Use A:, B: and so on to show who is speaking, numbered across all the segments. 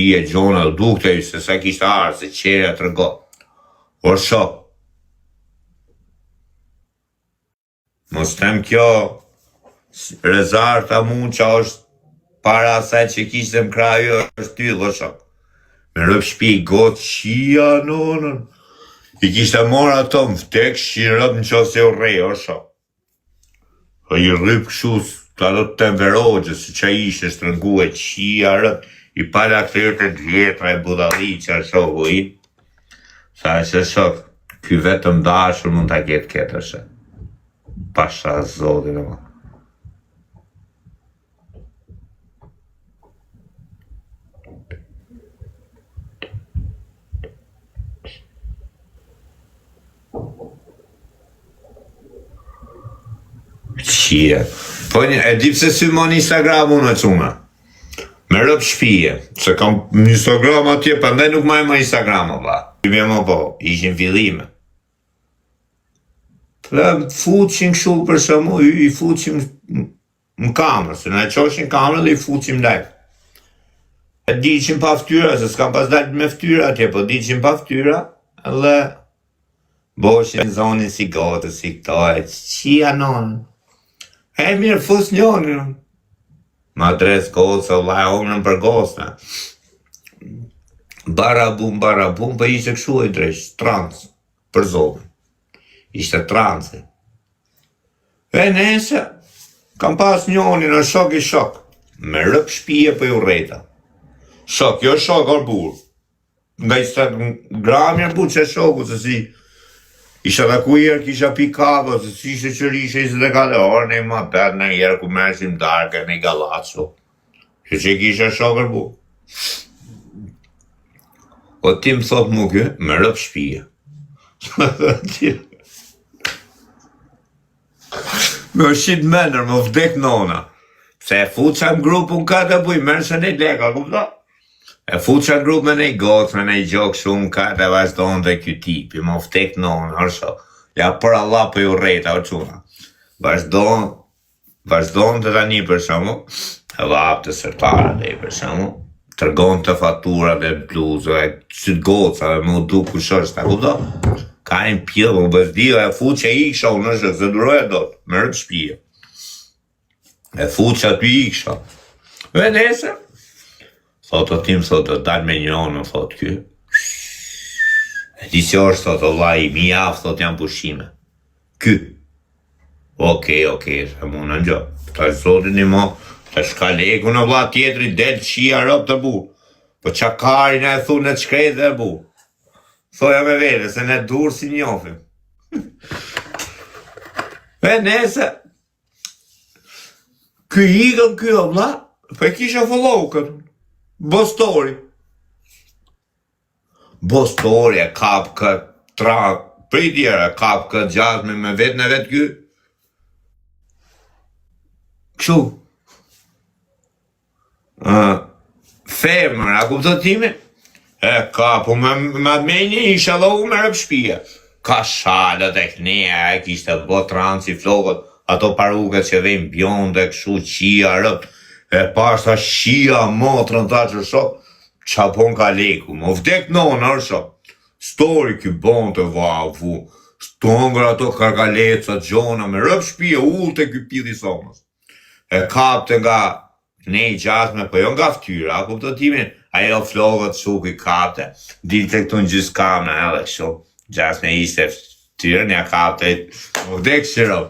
A: I e gjona dukte se sa kishte arë, se qeja të rëgo. Por shok. Mos tem kjo, rezarta mund që është para asaj që kishte më kraju është ty, o shok. Me rëp shpi gotë qia nonën. I kishte mora ato më vtek shirëp në qo se u rej, o shok. I rëp këshus, të ato të temperogje, se që ishte shtrëngu e qia rëp, I pala këtër të djetra e budali që a shoku I. Sa e që shok, ky vetëm dashur mund të ketë ketër shë. Pasha zotin e ma. Qie. Po e di pse sy mon Instagram unë e quna. Me rëp shpije, se kam Instagram atje, përndaj nuk ma e më Instagram, vla. Më më po, ishin fillime. Fuqin këshu për shëmu, I fuqim në kamerë, se në e qoshin kamerë dhe I fuqim live. E diqim pa ftyra, se s'kam pas dalë me ftyra atje, po diqim pa ftyra, dhe boshin zonin si gotë, si këto, e qia nonë. E mirë, fus njonë. Ma dres goca, la e omrën për goca. Barabum, për ishte këshu e dresh, trans, për zonë. Ishte transe. E nese, kam pas njonin, në shok I shok. Me rëp shpije për ju rejta. Shok, jo shok or burë. Nga ishte gramjer bu që shoku, se si isha da ku jerë kisha pi kava, se si ishte qërishe 24 orë, ne ma bet në jerë ku mershim darke në Galacso. Që kisha shokër bu. O ti më thot mu kjo, me rëp shpije. Me shqit menër, më vdek nona. Se e fuqa në grupun ka të buj, mërë se ne leka, kupta? E fuqa në grup me ne gotë, me ne gjokë shumë ka të vazhdojnë dhe kjo tipi, më vdek nona, arsho. Ja për Allah për ju rejta, o quna. Vazhdojnë të tani për shumë, e vapë të sërtare dhe për shumë, tërgon të fatura dhe bluzë, e qëtë goca dhe më du kush është, ta kupta? Ka një pjellë, më bëzdio, e fuqa I kësha, unë është, se duroja do të, më rëpë shpije. E fuqa ty I kësha. E nese, thot o tim, thot o dalë me njonë, thot kjo. E di që është, thot o vaj, mi afë, thot janë pushime. Ky. Okej, se mu në njo. Ta zotin I mo, ta shkaleku në vla tjetëri, del qia rëp të bu. Po qa karin e thu në qkrejt dhe bu. Thoja me vete, se ne dur si njofim. E nese, ky ikën ky o vla, po e kisha follow këtë. Bostori. Bostori e kap këtë pritjera, kap këtë gjasme me vetë në vetë ky. Këshu. Femër, a kuptot time? E kapu me menje isha dhe u me rëp shpije. Ka shalët e këneja, e kishte bot transi flokët, ato paruket që vejnë bjonde, këshu qia rëp, e pashta shia motrën ta që shok, qapon ka leku, më vdek nonë, shok. Stori ky bon të vavu, stongër ato karkaleca, gjona, me rëp shpije, ullë ky pidi somës. E kapte nga ne I gjasme, po jo nga ftyra, a kupto timin, ajo flokët shuki kapte, dilte këtu në gjysë kamnë, edhe kështu, gjasme ishte ftyra, nja kapte, më vdek shirop.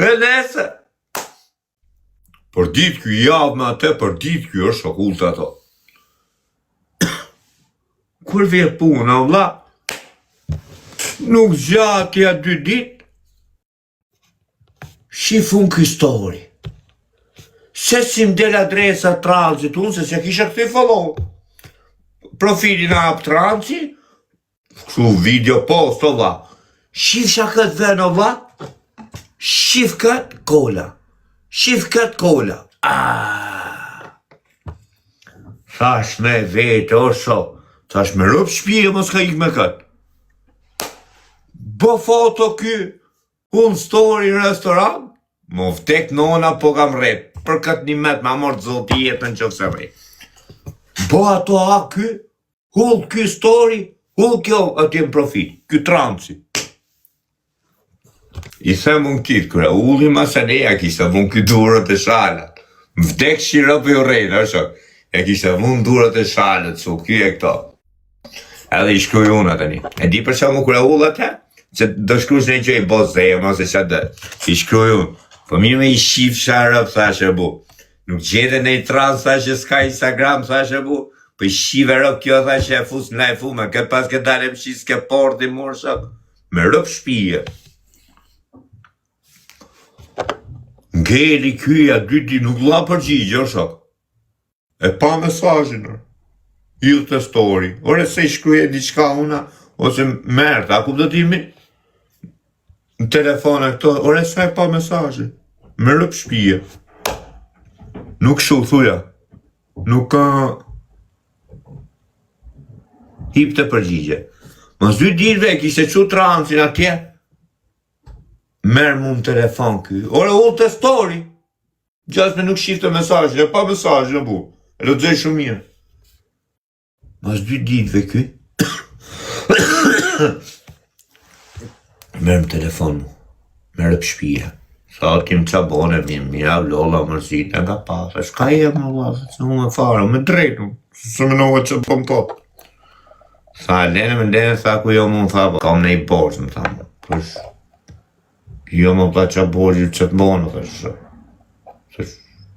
A: E nese, për ditë kjo javë me atë, për ditë kjo është okultë ato. Kur vje punë, o vla, nuk gjatja 2 ditë, shifun këstori. Se si m'del adresa transit unë, se kisha këtë I follow. Profilin a ap transi, kështu video post, o vla. Shifsha këtë ven, o vla, shif këtë kola. Shif këtë kola. Thash me vete, o shok. Thash me rëp shpije, mos ka ik me këtë. Bo foto ky, unë story në restorant, më vdek nona po kam rep. Për këtë 1 met ma morë zoti jetën që fëse rej. bo ato ky, hull ky story, hull kjo atje në profil, ky tranci. I them unë kitë, kërë ulli masaneja kishtë mund ky durët e shalat. Vdek shira për ju rejnë, e kishtë mund durët e shalat, su ky e këto. Edhe i shkruj unë atëni. E di për që mu kërë ullë atë? Që do shkruj një që i bo zemë, ose që atë. I shkruj unë. Po mirë me i shif sharëp, thashe bu. Nuk gjede në i trans, thashe s'ka Instagram, thashe bu. Po i shive rëp kjo, thashe e fus në e fume. Këtë pas këtë dalem shi s'ke porti mërë shok. Me rëp shpije. Ngeli kyja, dyti nuk la përgjigje, shok. E pa mesajin, ju të story. Ore se i shkruje diçka una, ose mërta, a ku do t'imi? Në telefona këto, ore se e pa mesajin. Me rëp shpije. Nuk shu, thuja. Nuk ka... hip të përgjigje. Mas 2 ditëve kishte qu transin atje, merë mu në telefon ky. Ore ullë të story. Gjasme nuk shifte mesajin, e pa mesajin e bu. E do të dzej shumë mirë. Mas 2 ditëve ky, merë më telefon mu. Merë për shpije. Sa kim qa bone, mira, lolla, mërzit, nga pasë. Shka e më lasë, që më me farë, me drejtu. Së më nëve që pëm tot. Sa lene, sa ku jo më më tha, kam ne i borës, më thamë. Pësh, jo më pla qa borës, që të bonë, thësh.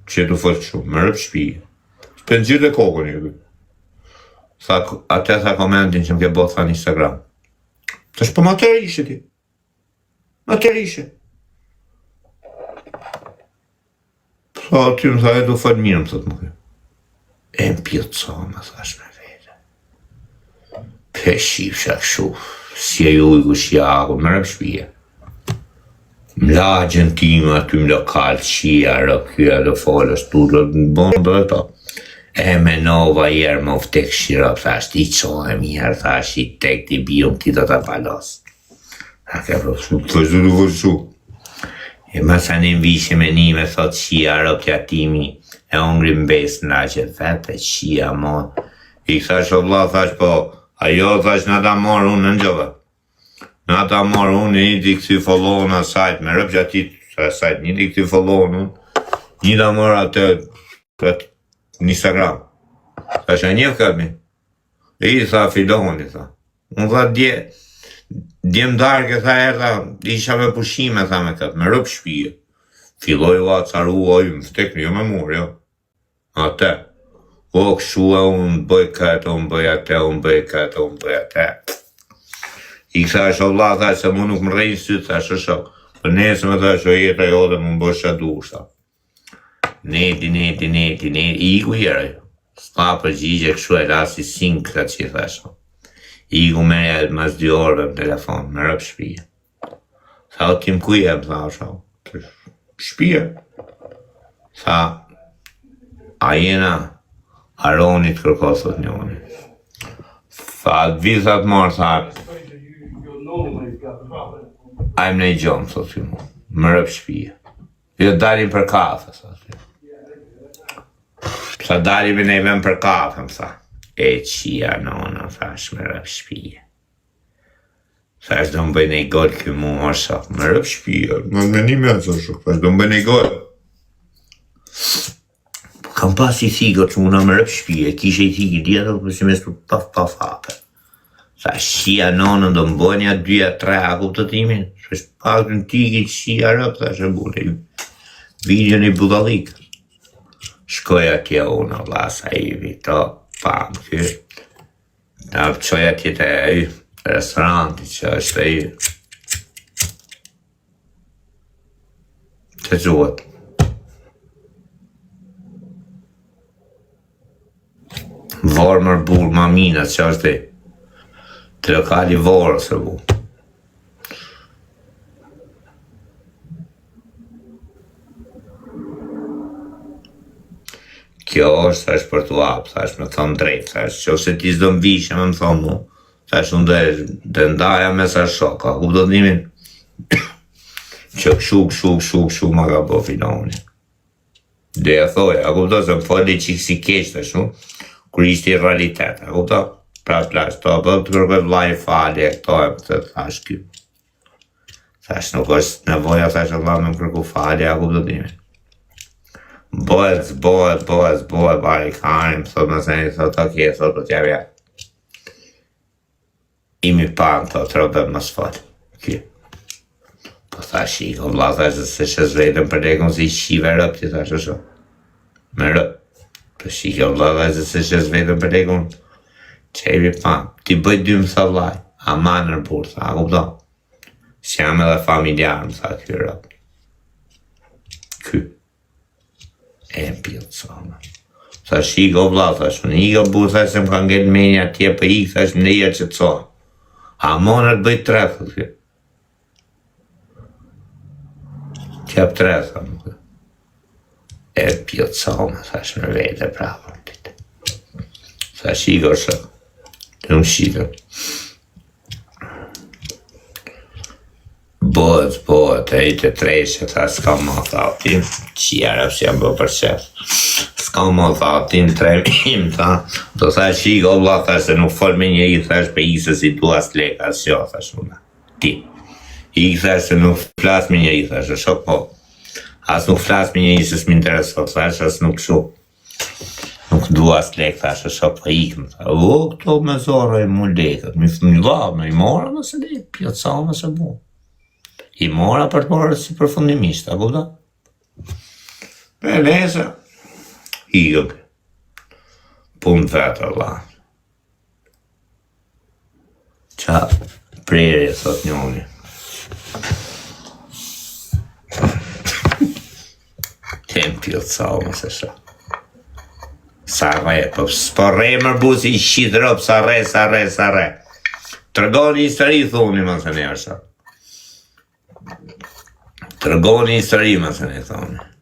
A: Që të fërë shumë, me rëpë shpije. Shpen gjithë e kokën një. Ate tha komentin që më ke botë tha në Instagram. Thësh, po ma të rishe ti. Ma të rishe. Sa ty më tha, e du fërë mirë, më thëtë më kërë. E më pjëtëso, më thash me vete. Peshi fsha këshu, si e ju i kushjaku, më rëpë shpije. Më lagjen time aty më lokal, qia, rëpkyja, dhe folës, tu, dhe bonë dhe ta. E menova jerë më vtek shira, thasht, i qohem jerë, thasht, i tek t'i bion, ti do t'a balos. A ke përshu, thasht du përshu. E masanin vishe me nime, thot qia, rëpja timi, e ongri mbes në që vete, qia, mon. I thasht, o vla, thasht, po, ajo, thasht, në ta morë unë në gjove. Në ta morë unë, një t'i këthi follow në sajt, me rëpë që ati sajt, një t'i këthi follow në, një ta morë atë, në Instagram. Tha që një këmi. E i tha filoni, tha. Unë tha djem darke, tha erda, isha me pushime, tha me këtë, me rëpë shpije. Filoj la, caru, oj, më vtek një me murë, jo. Ate. O, këshu e unë bëj këtë, unë bëj ate, unë bëj këtë, unë bëj ate. I kësa është o vla, tha, se mu nuk më rejnë sytë, tha, shëshok. Për nesë me tha, që jetë ajo dhe më bësha dusha. Neti, i ku jere. Sta përgjigje këshu e rasi sin këta që i thasho. I ku me e mas 2 orëve më telefon, me rëpë shpije. Tha, o tim ku jem, tha, shau. Shpije. Tha, a jena aronit kërkosot njoni. Tha, vizat marë, tha, ajmë në i gjomë, thot ju mu, më rëpë shpije. Jo dalim për kafe, thot ju. Sa dalim e nejvem për kafe, më tha. E qia nona, thash, më rëpë shpije. Thash, do më bëj nej gol kjo mu, orsa, më rëpë shpije. Më me një me të shuk, thash, do më bëj nej gol. Kam pas i thiko që muna më rëpë shpije, kishe i thiki djetër, për si mes për paf hape. Tha, shia nonën do më bënja 2-3 a kuptëtimin, që është pak në tiki shia rëpë, tha shë bule, videon i budallikë. Shkoj atje unë, lasa i vito, pam, kërë. Në pëqoj atje të restoranti që është e të gjuhët. Vormër burë mamina që është e të lokali vorës e bu. Kjo është, thash për t'u apë, thash me thonë drejtë, thash që ose ti s'do m'vishe me më thonë mu, thash unë dhe ndaja me sa shoka, ku do t'nimin që këshu ma ka po filoni. Dhe e thoja, a ku do se më foli qik si keq të shumë, kur ishte i realitet, e kupton? Pra flash, to, të kërkoj vllai falje, këto e të thash ky. Thash, nuk është nevoja, thash, Allah me më kërku falje, a kuptotimin. Bëhet, bari karim, thot më seni, thot, okej, thot, po t'ja vja. Imi pan, thot, robet më sfat. Ky. Po thash, i kom la, thash, se shes vetëm për lekon si shive rëp, ti thash, është. Me rëp. Po shike, o la, thash, se shes vetëm për lekon, qevi pan. Ti bëj dy më tha vlaj, a manër burë, tha, a kupton. Si jam edhe familjar, më tha, ky rëp. Ky. E më pjëtë sama. Thash, shiko vla, thash, unë i ka bu, thash, se më ka ngellë menja tje për i, thash, në i e që të sonë. A monër të bëjt tre, thot kjo. Qep tre, thot. E pjëtë sama, thash, me vete prapë. Thash, shiko shë. Të më shikëm. Bëhet, e i të treshe, tha, s'ka ma, tha, tim, qjera që jam bë për qef. S'ka ma, tha, tim, tremim, tha, do tha, shiko, vla, tha, se nuk fol me një i, thash, pe i se si tu as leka, s'jo, thash, una, ti. I, thash, se nuk flas me një i, thash, shok, po, as nuk flas me një i, se s'mi intereso, thash, as nuk shu. Nuk du as lek, thash, shok, po ikëm, tha, këto me zorë e mu lekët, mi thë la, me i mora, më se lek, pjotë sa, më se bu. I mora për të morë si përfundimisht, a kupta? E lese, i gëbë. Punë vetë, Allah. Qa prerje, thot njoni. Tem pjotë sa, më se shë. Sa re, po re mërbusi i shqitë rëpë, sa re. Tërgoni histori, thuni, më se një është. Tërgoni histori, më se një thonë.